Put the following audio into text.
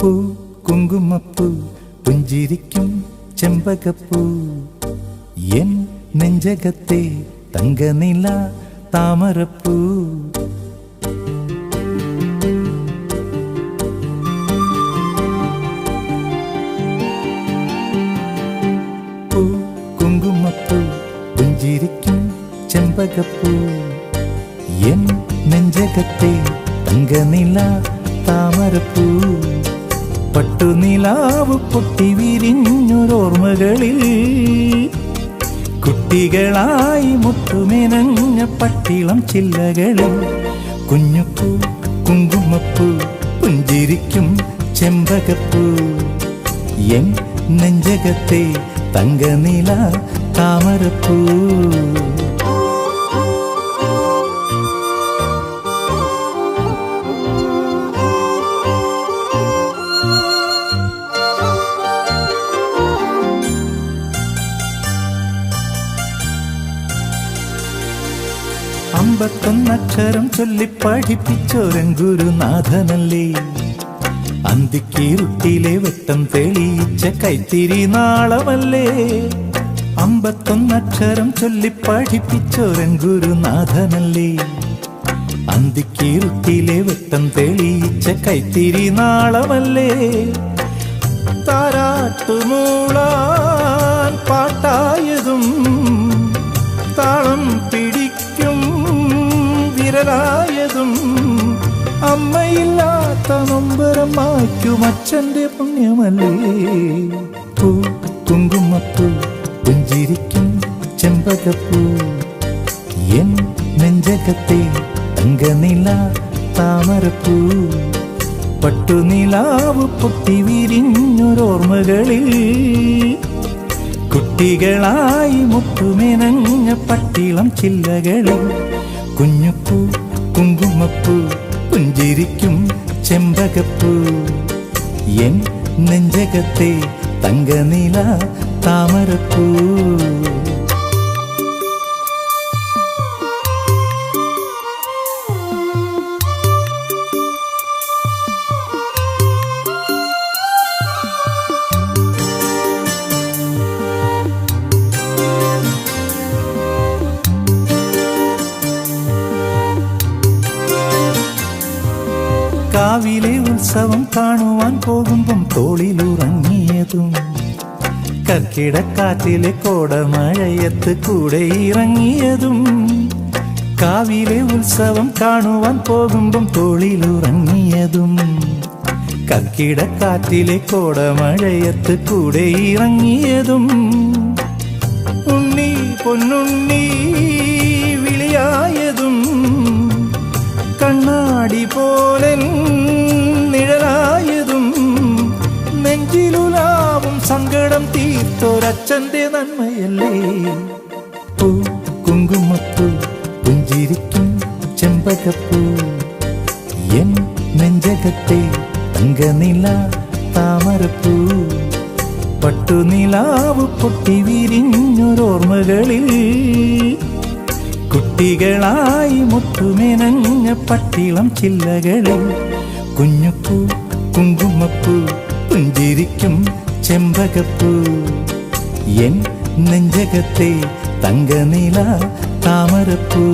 പൂ കുങ്കുമപ്പൂ പുഞ്ചിരിക്കും ചെമ്പകപ്പൂ എൻ നെഞ്ചകത്തെ തങ്കനില താമരപ്പൂ. പൂ കുങ്കുമപ്പൂ പുഞ്ചിരിക്കും ചെമ്പകപ്പൂ എൻ നെഞ്ചകത്തെ തങ്കനില താമരപ്പൂ. പട്ടുനിലാവ് പൊട്ടി വിരിഞ്ഞൊരോർമ്മകളിൽ കുട്ടികളായി മുട്ടുമെനഞ്ഞ പട്ടിളം ചില്ലകളിൽ കുഞ്ഞുപ്പൂ കുങ്കുമപ്പൂ പുഞ്ചിരിക്കും ചെമ്പകപ്പൂ എൻ നെഞ്ചകത്തെ തങ്കനില താമരപ്പൂ. അമ്പത്തൊന്നക്ഷരം ചൊല്ലി പഠിപ്പിച്ചോരൻ ഗുരുനാഥനല്ലേ, അന്തിക്കീരുട്ടിലെ വെട്ടം തെളിയിച്ച കൈത്തിരി നാളമല്ലേ. അമ്പത്തൊന്നക്ഷരം ചൊല്ലി പഠിപ്പിച്ചോരൻ ഗുരുനാഥനല്ലേ, അന്തിക്കീരുട്ടിലെ വെട്ടം തെളിയിച്ച കൈത്തിരി നാളമല്ലേ. താരാട്ടുമൂളാൻ പാട്ടായതും താളം പിടിക്കും വിരലായതും അമ്മയില്ലാത്ത നൊമ്പരം മായ്ക്കും അച്ഛൻ്റെ പുണ്യമല്ലേ. പൂ കുങ്കുമപ്പൂ പുഞ്ചിരിക്കും ചെമ്പകപ്പൂ എൻ നെഞ്ചകത്തെ തങ്കനില താമരപ്പൂ. പട്ടുനിലാവ് പൊട്ടി വിരിഞ്ഞൊരോർമ്മകളിൽ കുട്ടികളായി മുട്ടുമെനഞ്ഞ പട്ടിളം ചില്ലകളിൽ കുഞ്ഞുപ്പൂ കുങ്കുമപ്പൂ പുഞ്ചിരിക്കും ചെമ്പകപ്പൂ എൻ നെഞ്ചകത്തെ തങ്കനില താമരപ്പൂ. കാവിലെ ഉത്സവം കാണുവാൻ പോകുമ്പം തോളിലുറങ്ങിയതും കർക്കിടക്കാറ്റിലെ കോടമഴയത്ത് കൂടെ ഇറങ്ങിയതും. കാവിലെ ഉത്സവം കാണുവാൻ പോകുമ്പം തോളിലുറങ്ങിയതും കർക്കിടക്കാറ്റിലെ കോടമഴയത്ത് കൂടെ ഇറങ്ങിയതും. ഉണ്ണി പൊന്നുണ്ണി വിളിയായതും കണ്ണാടി പോലെ നിഴലായതും നെഞ്ചിലുലാവും സങ്കടം തീർത്തൊരച്ഛൻ്റെ നന്മയല്ലേ. പൂ കുങ്കുമപ്പൂ പുഞ്ചിരിക്കും ചെമ്പകപ്പൂ എൻ നെഞ്ചകത്തെ തങ്കനില താമരപ്പൂ. പട്ടുനിലാവ് പൊട്ടി വിരിഞ്ഞൊരോർമ്മകളിൽ കുട്ടികളായി മുട്ടുമെനഞ്ഞ പട്ടിളം ചില്ലകളിൽ കുഞ്ഞുപ്പൂ കുങ്കുമപ്പൂ പുഞ്ചിരിക്കും ചെമ്പകപ്പൂ എൻ നെഞ്ചകത്തെ തങ്കനില താമരപ്പൂ.